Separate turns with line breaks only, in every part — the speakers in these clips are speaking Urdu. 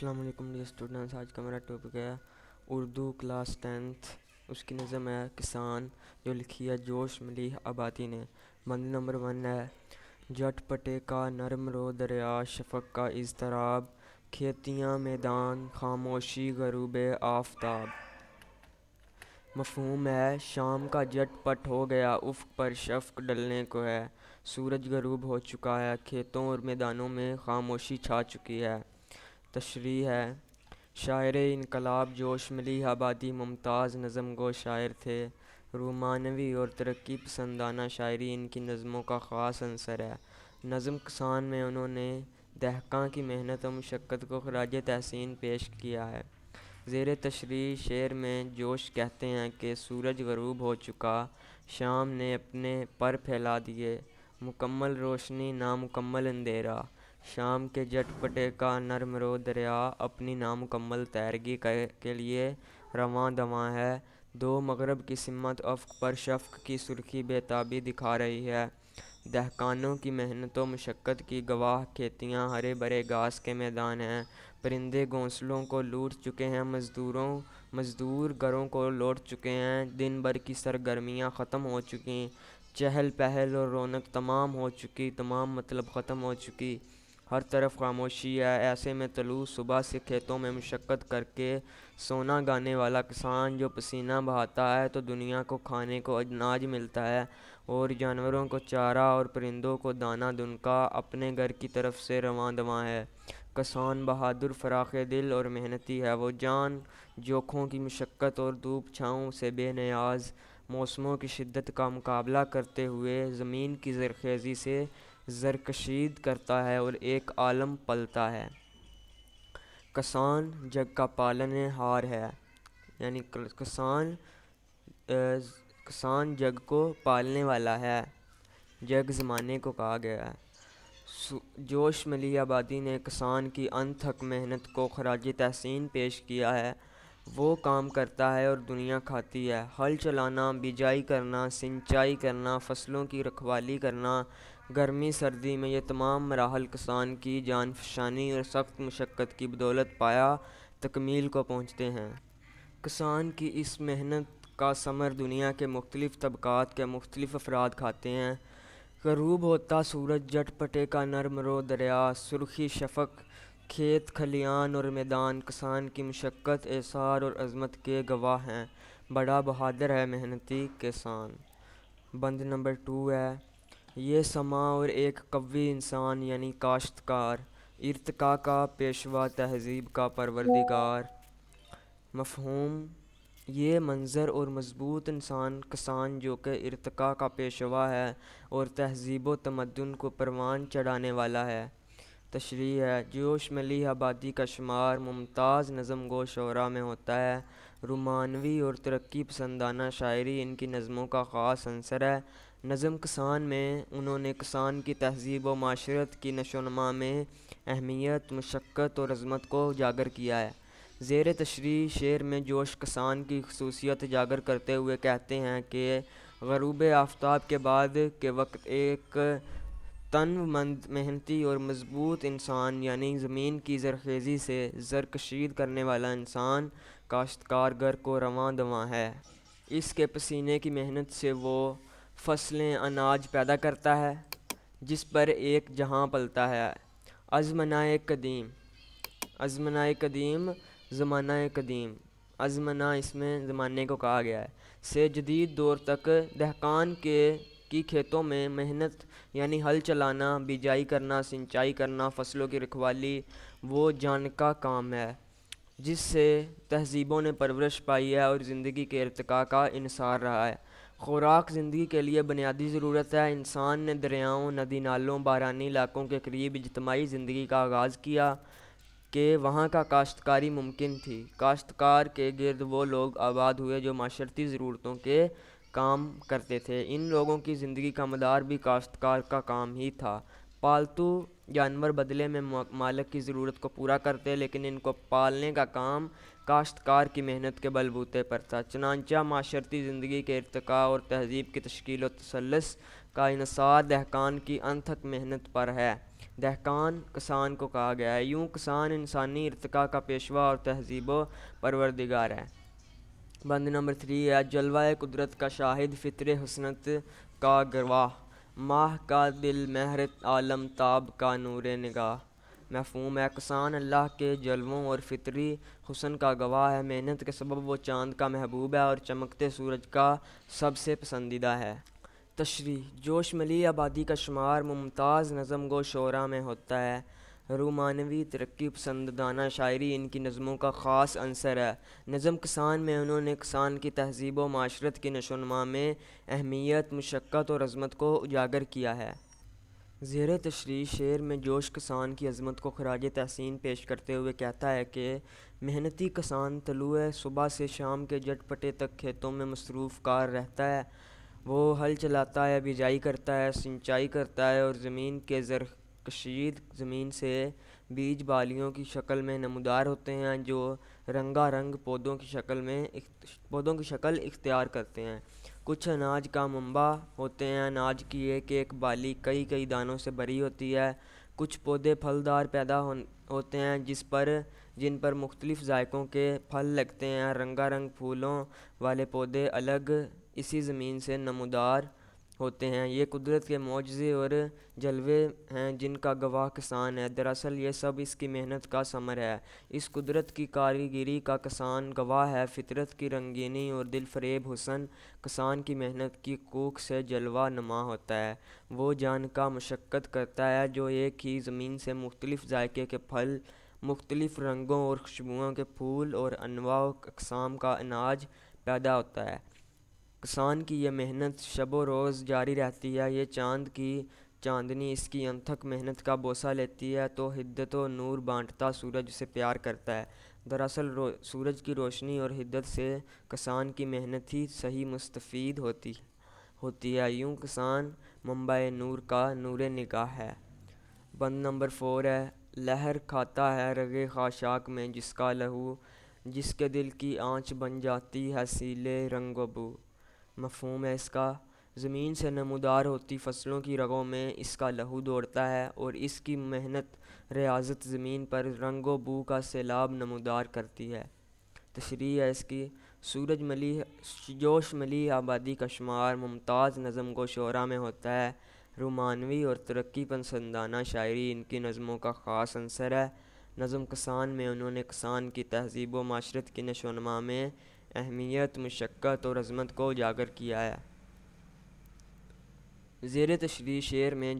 السلام علیکم ڈیئر اسٹوڈنٹس، آج کا میرا ٹاپک ہے اردو کلاس 10th۔ اس کی نظم ہے کسان، جو لکھی ہے جوش ملیح آبادی نے۔ بند نمبر 1 ہے: جٹ پٹے کا نرم رو دریا، شفق کا اضطراب، کھیتیاں میدان خاموشی غروب آفتاب۔ مفہوم ہے: شام کا جٹ پٹ ہو گیا، افق پر شفق ڈلنے کو ہے، سورج غروب ہو چکا ہے، کھیتوں اور میدانوں میں خاموشی چھا چکی ہے۔ تشریح ہے: شاعر انقلاب جوش ملیح آبادی ممتاز نظم گو شاعر تھے۔ رومانوی اور ترقی پسندانہ شاعری ان کی نظموں کا خاص عنصر ہے۔ نظم کسان میں انہوں نے دہقاں کی محنت و مشقت کو خراج تحسین پیش کیا ہے۔ زیر تشریح شعر میں جوش کہتے ہیں کہ سورج غروب ہو چکا، شام نے اپنے پر پھیلا دیے، مکمل روشنی نامکمل اندھیرا۔ شام کے جٹ پٹے کا نرم رو دریا اپنی نامکمل تیرگی کے لیے رواں دواں ہے۔ دو مغرب کی سمت افق پر شفق کی سرخی بے تابی دکھا رہی ہے۔ دہقانوں کی محنت و مشقت کی گواہ کھیتیاں ہرے بھرے گھاس کے میدان ہیں۔ پرندے گھونسلوں کو لوٹ چکے ہیں، مزدور گھروں کو لوٹ چکے ہیں، دن بھر کی سرگرمیاں ختم ہو چکیں، چہل پہل اور رونق تمام مطلب ختم ہو چکی، ہر طرف خاموشی ہے۔ ایسے میں طلوع صبح سے کھیتوں میں مشقت کر کے سونا گانے والا کسان جو پسینہ بہاتا ہے تو دنیا کو کھانے کو اناج ملتا ہے، اور جانوروں کو چارہ اور پرندوں کو دانہ دنکا اپنے گھر کی طرف سے رواں دواں ہے۔ کسان بہادر، فراخ دل اور محنتی ہے۔ وہ جان جوکھوں کی مشقت اور دھوپ چھاؤں سے بے نیاز، موسموں کی شدت کا مقابلہ کرتے ہوئے زمین کی زرخیزی سے زرکشید کرتا ہے اور ایک عالم پلتا ہے۔ کسان جگ کا پالن ہار ہے، یعنی کسان جگ کو پالنے والا ہے۔ جگ زمانے کو کہا گیا ہے۔ جوش ملیح آبادی نے کسان کی انتھک محنت کو خراج تحسین پیش کیا ہے۔ وہ کام کرتا ہے اور دنیا کھاتی ہے۔ ہل چلانا، بجائی کرنا، سنچائی کرنا، فصلوں کی رکھوالی کرنا، گرمی سردی میں یہ تمام مراحل کسان کی جان فشانی اور سخت مشقت کی بدولت پایا تکمیل کو پہنچتے ہیں۔ کسان کی اس محنت کا ثمر دنیا کے مختلف طبقات کے مختلف افراد کھاتے ہیں۔ غروب ہوتا سورج، جٹ پٹے کا نرم رو دریا، سرخی شفق، کھیت کھلیان اور میدان کسان کی مشقت، ایثار اور عظمت کے گواہ ہیں۔ بڑا بہادر ہے محنتی کسان۔ بند نمبر 2 ہے: یہ سماں اور ایک قوی انسان یعنی کاشتکار، ارتقاء کا پیشوا، تہذیب کا پروردگار۔ مفہوم: یہ منظر اور مضبوط انسان کسان جو کہ ارتقاء کا پیشوا ہے اور تہذیب و تمدن کو پروان چڑھانے والا ہے۔ تشریح ہے: جوش ملیح آبادی کا شمار ممتاز نظم گو شعراء میں ہوتا ہے۔ رومانوی اور ترقی پسندانہ شاعری ان کی نظموں کا خاص عنصر ہے۔ نظم کسان میں انہوں نے کسان کی تہذیب و معاشرت کی نشو و نما میں اہمیت، مشقت اور عظمت کو اجاگر کیا ہے۔ زیر تشریح شعر میں جوش کسان کی خصوصیت اجاگر کرتے ہوئے کہتے ہیں کہ غروب آفتاب کے بعد کے وقت ایک تنو مند، محنتی اور مضبوط انسان یعنی زمین کی زرخیزی سے زرکشید کرنے والا انسان کاشتکار گر کو رواں دواں ہے۔ اس کے پسینے کی محنت سے وہ فصلیں، اناج پیدا کرتا ہے جس پر ایک جہاں پلتا ہے۔ ازمنۂ قدیم، زمانۂ قدیم، ازمنہ اس میں زمانے کو کہا گیا ہے، سے جدید دور تک دہقان کی کھیتوں میں محنت یعنی ہل چلانا، بجائی کرنا، سنچائی کرنا، فصلوں کی رکھوالی وہ جان کا کام ہے جس سے تہذیبوں نے پرورش پائی ہے اور زندگی کے ارتقاء کا انحصار رہا ہے۔ خوراک زندگی کے لیے بنیادی ضرورت ہے۔ انسان نے دریاؤں، ندی نالوں، بارانی علاقوں کے قریب اجتماعی زندگی کا آغاز کیا کہ وہاں کا کاشتکاری ممکن تھی۔ کاشتکار کے گرد وہ لوگ آباد ہوئے جو معاشرتی ضرورتوں کے کام کرتے تھے۔ ان لوگوں کی زندگی کا مدار بھی کاشتکار کا کام ہی تھا۔ پالتو جانور بدلے میں مالک کی ضرورت کو پورا کرتے، لیکن ان کو پالنے کا کام کاشتکار کی محنت کے بل بوتے پر تھا۔ چنانچہ معاشرتی زندگی کے ارتقاء اور تہذیب کی تشکیل و تسلس کا انحصار دہقان کی انتھک محنت پر ہے۔ دہقان کسان کو کہا گیا ہے۔ یوں کسان انسانی ارتقاء کا پیشوا اور تہذیب و پروردگار ہے۔ بند نمبر 3 ہے جلوہ قدرت کا شاہد، فطر حسنت کا گواہ، ماہ کا دل مہر عالم تاب کا نور نگاہ۔ مفہوم ہے کسان اللہ کے جلووں اور فطری حسن کا گواہ ہے، محنت کے سبب وہ چاند کا محبوب ہے اور چمکتے سورج کا سب سے پسندیدہ ہے۔ تشریح: جوش ملی آبادی کا شمار ممتاز نظم گو شعراء میں ہوتا ہے۔ رومانوی ترقی پسندانہ شاعری ان کی نظموں کا خاص عنصر ہے۔ نظم کسان میں انہوں نے کسان کی تہذیب و معاشرت کی نشو و نما میں اہمیت، مشقت اور عظمت کو اجاگر کیا ہے۔ زیر تشریح شعر میں جوش کسان کی عظمت کو خراج تحسین پیش کرتے ہوئے کہتا ہے کہ محنتی کسان طلوع صبح سے شام کے جٹ پٹے تک کھیتوں میں مصروف کار رہتا ہے۔ وہ ہل چلاتا ہے، بجائی کرتا ہے، سنچائی کرتا ہے اور زمین کے زرخیز زمین سے بیج بالیوں کی شکل میں نمودار ہوتے ہیں جو رنگا رنگ پودوں کی شکل اختیار کرتے ہیں۔ کچھ اناج کا منبع ہوتے ہیں، اناج کی ایک ایک بالی کئی کئی دانوں سے بھری ہوتی ہے۔ کچھ پودے پھلدار پیدا ہوتے ہیں جن پر مختلف ذائقوں کے پھل لگتے ہیں۔ رنگا رنگ پھولوں والے پودے الگ اسی زمین سے نمودار ہوتے ہیں۔ یہ قدرت کے معجزے اور جلوے ہیں جن کا گواہ کسان ہے۔ دراصل یہ سب اس کی محنت کا ثمر ہے۔ اس قدرت کی کاریگری کا کسان گواہ ہے۔ فطرت کی رنگینی اور دل فریب حسن کسان کی محنت کی کوکھ سے جلوہ نما ہوتا ہے۔ وہ جان کا مشقت کرتا ہے جو ایک ہی زمین سے مختلف ذائقے کے پھل، مختلف رنگوں اور خوشبوؤں کے پھول اور انواع و اقسام کا اناج پیدا ہوتا ہے۔ کسان کی یہ محنت شب و روز جاری رہتی ہے۔ یہ چاند کی چاندنی اس کی انتھک محنت کا بوسہ لیتی ہے تو حدت و نور بانٹتا سورج اسے پیار کرتا ہے۔ دراصل سورج کی روشنی اور حدت سے کسان کی محنت ہی صحیح مستفید ہوتی ہے۔ یوں کسان منبع نور کا نور نگاہ ہے۔ بند نمبر 4 ہے لہر کھاتا ہے رگِ خاشاک میں جس کا لہو، جس کے دل کی آنچ بن جاتی ہے سیلِ رنگ و بو۔ مفہوم ہے اس کا زمین سے نمودار ہوتی فصلوں کی رگوں میں اس کا لہو دوڑتا ہے اور اس کی محنت ریاضت زمین پر رنگ و بو کا سیلاب نمودار کرتی ہے۔ تشریح ہے اس کی جوش ملی آبادی کا شمار ممتاز نظم گو شعراء میں ہوتا ہے۔ رومانوی اور ترقی پسندانہ شاعری ان کی نظموں کا خاص عنصر ہے۔ نظم کسان میں انہوں نے کسان کی تہذیب و معاشرت کی نشو و نما میں اہمیت، مشقت اور عظمت کو اجاگر کیا ہے۔ زیر تشریح شعر میں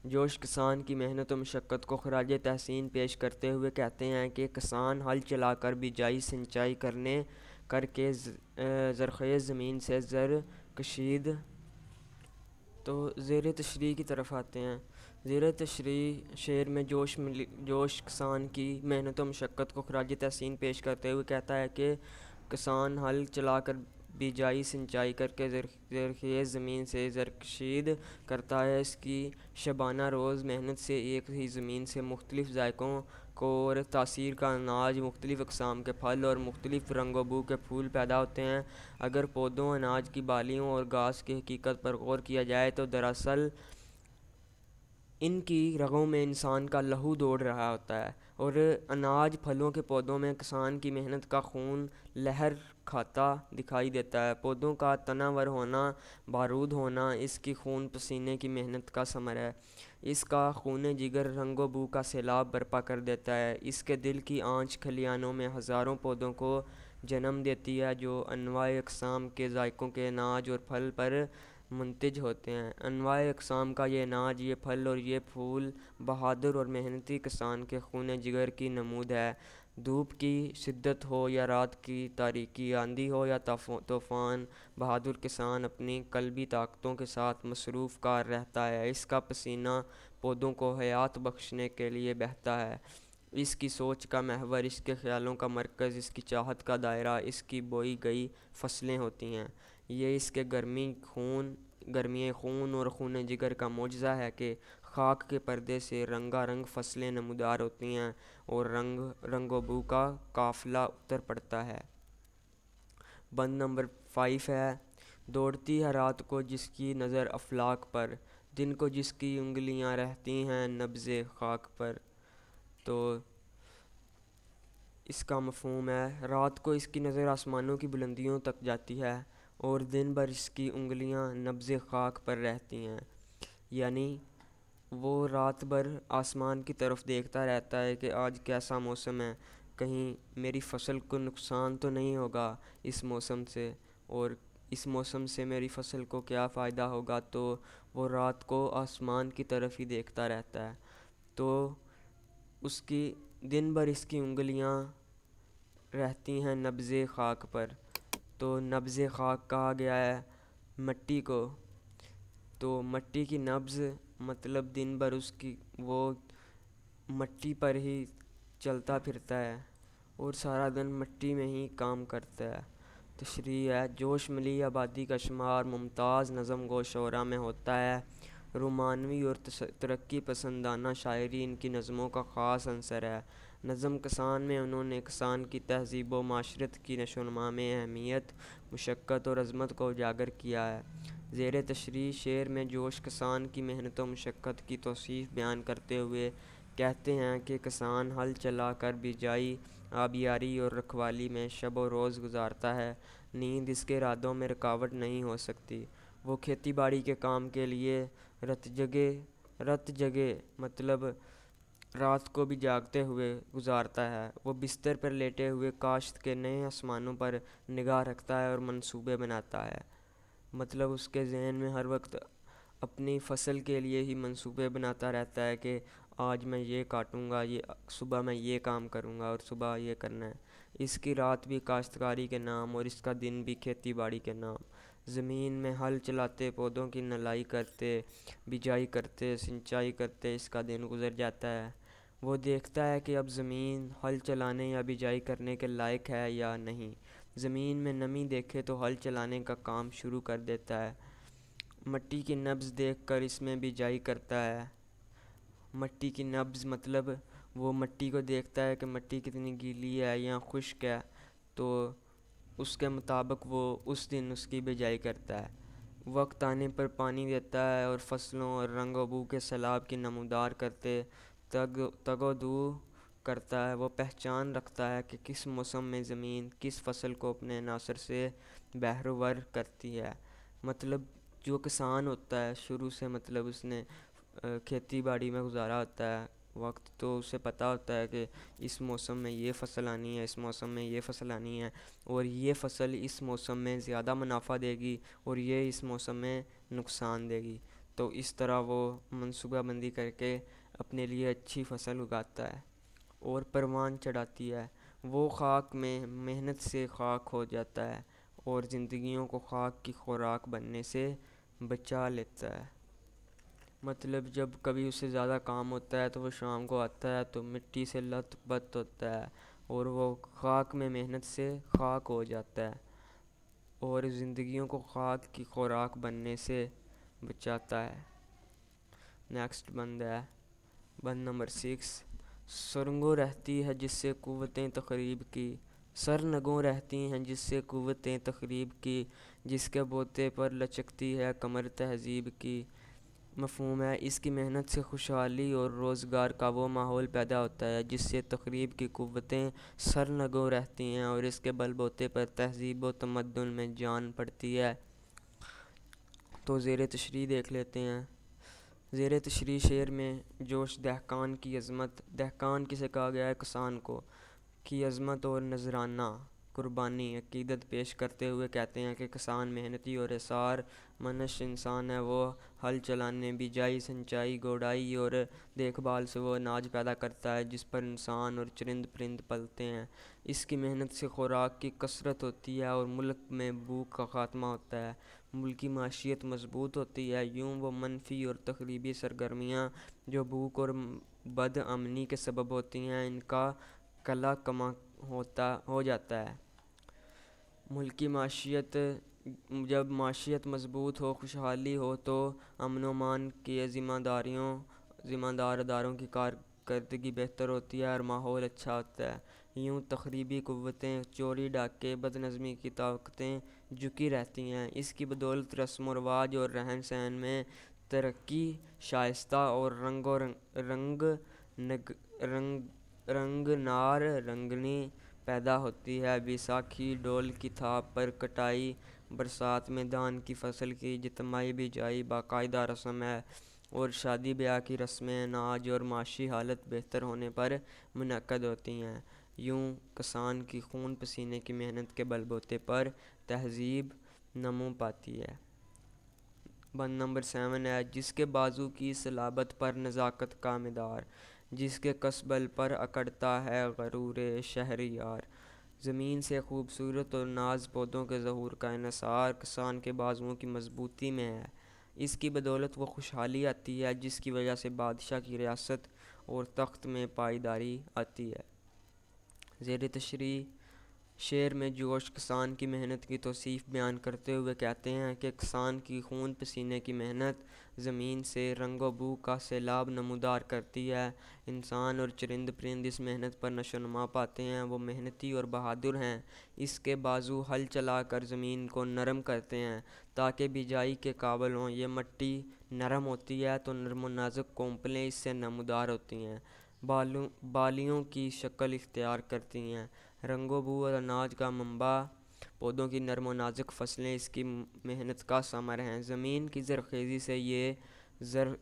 جوش کسان کی محنت و مشقت کو خراج تحسین پیش کرتے ہوئے کہتے ہیں کہ کسان ہل چلا کر بجائی سنچائی کر کے زرخیز زمین سے زر کشید۔ تو زیر تشریح کی طرف آتے ہیں۔ زیر تشریح شعر میں جوش کسان کی محنت و مشقت کو خراج تحسین پیش کرتے ہوئے کہتا ہے کہ کسان ہل چلا کر بجائی سنچائی کر کے زرخیز زمین سے زرکشید کرتا ہے۔ اس کی شبانہ روز محنت سے ایک ہی زمین سے مختلف ذائقوں اور تاثیر کا اناج، مختلف اقسام کے پھل اور مختلف رنگ و بو کے پھول پیدا ہوتے ہیں۔ اگر پودوں، اناج کی بالیوں اور گھاس کی حقیقت پر غور کیا جائے تو دراصل ان کی رگوں میں انسان کا لہو دوڑ رہا ہوتا ہے اور اناج پھلوں کے پودوں میں کسان کی محنت کا خون لہر کھاتا دکھائی دیتا ہے۔ پودوں کا تناور ہونا، بارود ہونا اس کی خون پسینے کی محنت کا ثمر ہے۔ اس کا خون جگر رنگ و بو کا سیلاب برپا کر دیتا ہے۔ اس کے دل کی آنچ کھلیانوں میں ہزاروں پودوں کو جنم دیتی ہے جو انواع اقسام کے ذائقوں کے اناج اور پھل پر منتج ہوتے ہیں۔ انواع اقسام کا یہ اناج، یہ پھل اور یہ پھول بہادر اور محنتی کسان کے خون جگر کی نمود ہے۔ دھوپ کی شدت ہو یا رات کی تاریکی، آندھی ہو یا طوفان، بہادر کسان اپنی قلبی طاقتوں کے ساتھ مصروف کار رہتا ہے۔ اس کا پسینہ پودوں کو حیات بخشنے کے لیے بہتا ہے۔ اس کی سوچ کا محور، اس کے خیالوں کا مرکز، اس کی چاہت کا دائرہ اس کی بوئی گئی فصلیں ہوتی ہیں۔ یہ اس کے گرمی خون اور خون جگر کا معجزہ ہے کہ خاک کے پردے سے رنگا رنگ فصلیں نمودار ہوتی ہیں اور رنگ و بو کا قافلہ اتر پڑتا ہے۔ بند نمبر 5 ہے دوڑتی ہے رات کو جس کی نظر افلاک پر، دن کو جس کی انگلیاں رہتی ہیں نبض خاک پر، تو اس کا مفہوم ہے رات کو اس کی نظر آسمانوں کی بلندیوں تک جاتی ہے اور دن بھر اس کی انگلیاں نبض خاک پر رہتی ہیں، یعنی وہ رات بھر آسمان کی طرف دیکھتا رہتا ہے کہ آج کیسا موسم ہے، کہیں میری فصل کو نقصان تو نہیں ہوگا اس موسم سے، اور اس موسم سے میری فصل کو کیا فائدہ ہوگا، تو وہ رات کو آسمان کی طرف ہی دیکھتا رہتا ہے۔ تو اس کی دن بھر اس کی انگلیاں رہتی ہیں نبض خاک پر، تو نبض خاک کہا گیا ہے مٹی کو۔ تو مٹی کی نبض مطلب دن بھر اس کی وہ مٹی پر ہی چلتا پھرتا ہے اور سارا دن مٹی میں ہی کام کرتا ہے۔ تشریح ہے جوش ملی آبادی کا شمار ممتاز نظم گو شعراء میں ہوتا ہے۔ رومانوی اور ترقی پسندانہ شاعری ان کی نظموں کا خاص عنصر ہے۔ نظم کسان میں انہوں نے کسان کی تہذیب و معاشرت کی نشو و نما میں اہمیت، مشقت اور عظمت کو اجاگر کیا ہے۔ زیر تشریح شعر میں جوش کسان کی محنت و مشقت کی توصیف بیان کرتے ہوئے کہتے ہیں کہ کسان ہل چلا کر بجائی، آبیاری اور رکھوالی میں شب و روز گزارتا ہے، نیند اس کے ارادوں میں رکاوٹ نہیں ہو سکتی۔ وہ کھیتی باڑی کے کام کے لیے رت جگے مطلب رات کو بھی جاگتے ہوئے گزارتا ہے۔ وہ بستر پر لیٹے ہوئے کاشت کے نئے آسمانوں پر نگاہ رکھتا ہے اور منصوبے بناتا ہے، مطلب اس کے ذہن میں ہر وقت اپنی فصل کے لیے ہی منصوبے بناتا رہتا ہے کہ آج میں یہ کاٹوں گا، یہ صبح میں یہ کام کروں گا اور صبح یہ کرنا ہے۔ اس کی رات بھی کاشتکاری کے نام اور اس کا دن بھی کھیتی باڑی کے نام۔ زمین میں ہل چلاتے، پودوں کی نلائی کرتے، بجائی کرتے، سنچائی کرتے اس کا دن گزر جاتا ہے۔ وہ دیکھتا ہے کہ اب زمین ہل چلانے یا بجائی کرنے کے لائق ہے یا نہیں۔ زمین میں نمی دیکھے تو ہل چلانے کا کام شروع کر دیتا ہے۔ مٹی کی نبض دیکھ کر اس میں بجائی کرتا ہے۔ مٹی کی نبض مطلب وہ مٹی کو دیکھتا ہے کہ مٹی کتنی گیلی ہے یا خشک ہے، تو اس کے مطابق وہ اس دن اس کی بجائی کرتا ہے۔ وقت آنے پر پانی دیتا ہے اور فصلوں اور رنگ و بو کے سیلاب کی نمودار کرتے تگ و دو کرتا ہے۔ وہ پہچان رکھتا ہے کہ کس موسم میں زمین کس فصل کو اپنے عناصر سے بہرور کرتی ہے۔ مطلب جو کسان ہوتا ہے شروع سے مطلب اس نے کھیتی باڑی میں گزارا ہوتا ہے وقت، تو اسے پتہ ہوتا ہے کہ اس موسم میں یہ فصل آنی ہے، اس موسم میں یہ فصل آنی ہے، اور یہ فصل اس موسم میں زیادہ منافع دے گی اور یہ اس موسم میں نقصان دے گی، تو اس طرح وہ منصوبہ بندی کر کے اپنے لیے اچھی فصل اگاتا ہے اور پروان چڑھاتی ہے۔ وہ خاک میں محنت سے خاک ہو جاتا ہے اور زندگیوں کو خاک کی خوراک بننے سے بچا لیتا ہے۔ مطلب جب کبھی اس سے زیادہ کام ہوتا ہے تو وہ شام کو آتا ہے تو مٹی سے لت پت ہوتا ہے اور وہ خاک میں محنت سے خاک ہو جاتا ہے اور زندگیوں کو خاک کی خوراک بننے سے بچاتا ہے۔ نیکسٹ بند ہے بند نمبر 6۔ سرنگوں رہتی ہے جس سے قوتیں تخریب کی، سرنگوں رہتی ہیں جس سے قوتیں تخریب کی، جس کے بوتے پر لچکتی ہے کمر تہذیب کی۔ مفہوم ہے اس کی محنت سے خوشحالی اور روزگار کا وہ ماحول پیدا ہوتا ہے جس سے تخریب کی قوتیں سرنگوں رہتی ہیں اور اس کے بل بوتے پر تہذیب و تمدن میں جان پڑتی ہے۔ تو زیر تشریح دیکھ لیتے ہیں۔ زیر تشریح شعر میں جوش دہقان کی عظمت، دہقان کسے کہا گیا ہے؟ کسان کو، کی عظمت اور نذرانہ قربانی عقیدت پیش کرتے ہوئے کہتے ہیں کہ کسان محنتی اور ایثار منش انسان ہے۔ وہ ہل چلانے، بجائی، سنچائی، گوڈائی اور دیکھ بھال سے وہ اناج پیدا کرتا ہے جس پر انسان اور چرند پرند پلتے ہیں۔ اس کی محنت سے خوراک کی کثرت ہوتی ہے اور ملک میں بھوک کا خاتمہ ہوتا ہے، ملکی معیشت مضبوط ہوتی ہے۔ یوں وہ منفی اور تخریبی سرگرمیاں جو بھوک اور بد امنی کے سبب ہوتی ہیں ان کا قلع کما ہو جاتا ہے۔ ملکی معیشت، جب معیشت مضبوط ہو، خوشحالی ہو تو امن و امان کی ذمہ دار اداروں کی کارکردگی بہتر ہوتی ہے اور ماحول اچھا ہوتا ہے۔ یوں تخریبی قوتیں، چوری ڈاکے، بد نظمی کی طاقتیں جھکی رہتی ہیں۔ اس کی بدولت رسم و رواج اور رہن سہن میں ترقی، شائستہ اور رنگ نار رنگنی پیدا ہوتی ہے۔ بیساکھی ڈول کی تھاپ پر کٹائی، برسات میں دھان کی فصل کی اجتماعی بجائی باقاعدہ رسم ہے اور شادی بیاہ کی رسمیں اناج اور معاشی حالت بہتر ہونے پر منعقد ہوتی ہیں۔ یوں کسان کی خون پسینے کی محنت کے بل بوتے پر تہذیب نمو پاتی ہے۔ بند نمبر 7 ہے جس کے بازو کی صلابت پر نزاکت کا مدار، جس کے کسبل پر اکڑتا ہے غرور شہریار۔ زمین سے خوبصورت اور ناز پودوں کے ظہور کا انحصار کسان کے بازوؤں کی مضبوطی میں ہے۔ اس کی بدولت وہ خوشحالی آتی ہے جس کی وجہ سے بادشاہ کی ریاست اور تخت میں پائیداری آتی ہے۔ زیر تشریح شعر میں جوش کسان کی محنت کی توصیف بیان کرتے ہوئے کہتے ہیں کہ کسان کی خون پسینے کی محنت زمین سے رنگ و بو کا سیلاب نمودار کرتی ہے۔ انسان اور چرند پرند اس محنت پر نشو و نما پاتے ہیں۔ وہ محنتی اور بہادر ہیں۔ اس کے بازو ہل چلا کر زمین کو نرم کرتے ہیں تاکہ بجائی کے قابل ہوں۔ یہ مٹی نرم ہوتی ہے تو نرم و نازک کونپلیں اس سے نمودار ہوتی ہیں، بالیوں کی شکل اختیار کرتی ہیں۔ رنگ و بو اور اناج کا منبع، پودوں کی نرم و نازک فصلیں اس کی محنت کا ثمر ہیں۔ زمین کی زرخیزی سے یہ زر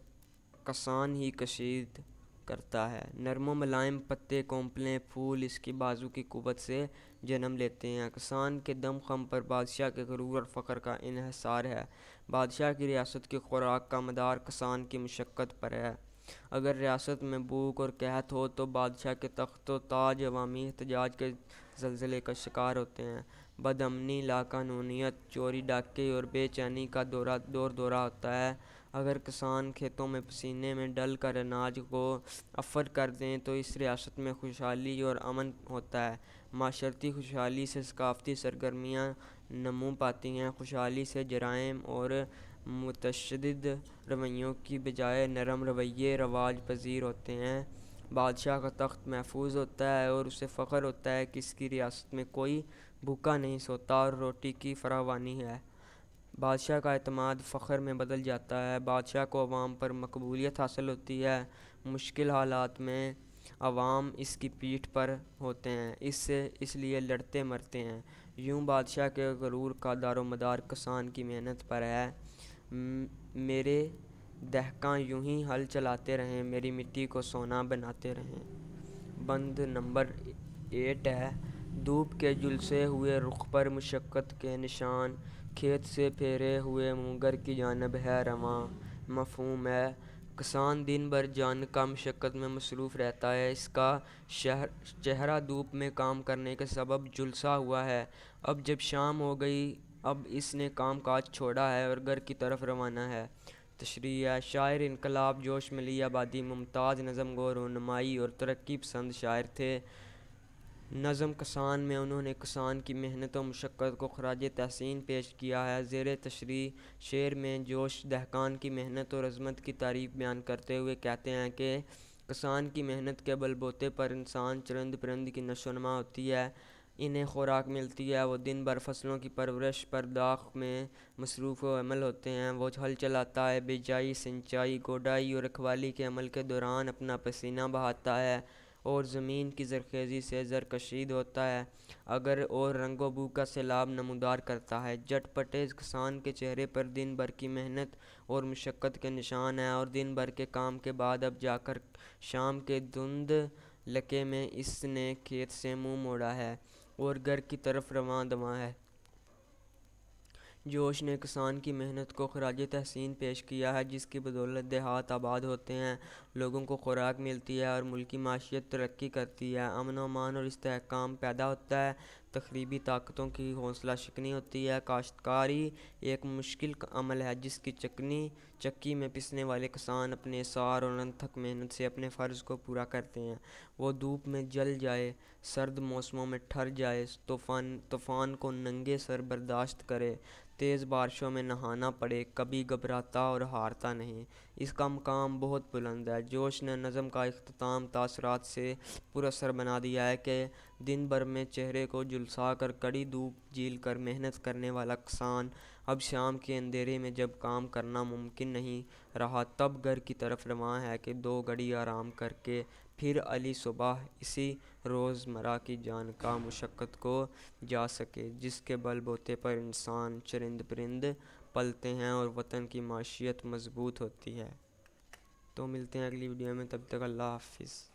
کسان ہی کشید کرتا ہے۔ نرم و ملائم پتے، کونپلیں، پھول اس کی بازو کی قوت سے جنم لیتے ہیں۔ کسان کے دم خم پر بادشاہ کے غرور اور فخر کا انحصار ہے۔ بادشاہ کی ریاست کی خوراک کا مدار کسان کی مشقت پر ہے۔ اگر ریاست میں بھوک اور قحط ہو تو بادشاہ کے تخت و تاج عوامی احتجاج کے زلزلے کا شکار ہوتے ہیں۔ بد امنی، لاقانونیت، چوری ڈاکے اور بے چینی کا دورہ ہوتا ہے۔ اگر کسان کھیتوں میں پسینے میں ڈل کر اناج کو افر کر دیں تو اس ریاست میں خوشحالی اور امن ہوتا ہے۔ معاشرتی خوشحالی سے ثقافتی سرگرمیاں نمو پاتی ہیں۔ خوشحالی سے جرائم اور متشدد رویوں کی بجائے نرم رویے رواج پذیر ہوتے ہیں۔ بادشاہ کا تخت محفوظ ہوتا ہے اور اسے فخر ہوتا ہے کہ اس کی ریاست میں کوئی بھوکا نہیں سوتا اور روٹی کی فراوانی ہے۔ بادشاہ کا اعتماد فخر میں بدل جاتا ہے۔ بادشاہ کو عوام پر مقبولیت حاصل ہوتی ہے۔ مشکل حالات میں عوام اس کی پیٹھ پر ہوتے ہیں، اس لیے لڑتے مرتے ہیں۔ یوں بادشاہ کے غرور کا دار و مدار کسان کی محنت پر ہے۔ میرے دہقاں یوں ہی ہل چلاتے رہیں، میری مٹی کو سونا بناتے رہیں۔ بند نمبر 8 ہے دھوپ کے جھلسے ہوئے رخ پر مشقت کے نشان، کھیت سے پھیرے ہوئے منہ گھر کی جانب ہے رواں۔ مفہوم ہے کسان دن بھر جان کا مشقت میں مصروف رہتا ہے۔ اس کا چہرہ دھوپ میں کام کرنے کے سبب جھلسا ہوا ہے۔ اب جب شام ہو گئی، اب اس نے کام کاج چھوڑا ہے اور گھر کی طرف روانہ ہے۔ تشریح ہے شاعر انقلاب جوش ملی آبادی ممتاز نظم گو رونمائی اور ترقی پسند شاعر تھے۔ نظم کسان میں انہوں نے کسان کی محنت و مشقت کو خراج تحسین پیش کیا ہے۔ زیر تشریح شعر میں جوش دہقان کی محنت اور عظمت کی تعریف بیان کرتے ہوئے کہتے ہیں کہ کسان کی محنت کے بل بوتے پر انسان چرند پرند کی نشو و نما ہوتی ہے، انہیں خوراک ملتی ہے۔ وہ دن بھر فصلوں کی پرورش پرداخ میں مصروف عمل ہوتے ہیں۔ وہ ہل چلاتا ہے، بجائی، سنچائی، گوڈائی اور رکھوالی کے عمل کے دوران اپنا پسینہ بہاتا ہے اور زمین کی زرخیزی سے زر کشید ہوتا ہے اور رنگ و بو کا سیلاب نمودار کرتا ہے۔ جٹ پٹے کسان کے چہرے پر دن بھر کی محنت اور مشقت کے نشان ہیں اور دن بھر کے کام کے بعد اب جا کر شام کے دھند لکے میں اس نے کھیت سے منہ موڑا ہے اور گھر کی طرف رواں دواں ہے۔ جوش نے کسان کی محنت کو خراج تحسین پیش کیا ہے جس کی بدولت دیہات آباد ہوتے ہیں، لوگوں کو خوراک ملتی ہے اور ملکی معیشت ترقی کرتی ہے۔ امن و امان اور استحکام پیدا ہوتا ہے، تخریبی طاقتوں کی حوصلہ شکنی ہوتی ہے۔ کاشتکاری ایک مشکل عمل ہے جس کی چکی میں پسنے والے کسان اپنے ایثار اور انتھک محنت سے اپنے فرض کو پورا کرتے ہیں۔ وہ دھوپ میں جل جائے، سرد موسموں میں ٹھر جائے، طوفان کو ننگے سر برداشت کرے، تیز بارشوں میں نہانا پڑے، کبھی گھبراتا اور ہارتا نہیں۔ اس کا مقام بہت بلند ہے۔ جوش نے نظم کا اختتام تاثرات سے پر اثر بنا دیا ہے کہ دن بھر میں چہرے کو جھلسا کر کڑی دھوپ جھیل کر محنت کرنے والا کسان اب شام کے اندھیرے میں جب کام کرنا ممکن نہیں رہا تب گھر کی طرف رواں ہے کہ 2 گھڑی آرام کر کے پھر اگلی صبح اسی روزمرہ کی جان کا مشقت کو جا سکے جس کے بل بوتے پر انسان چرند پرند پلتے ہیں اور وطن کی معیشت مضبوط ہوتی ہے۔ تو ملتے ہیں اگلی ویڈیو میں، تب تک اللہ حافظ۔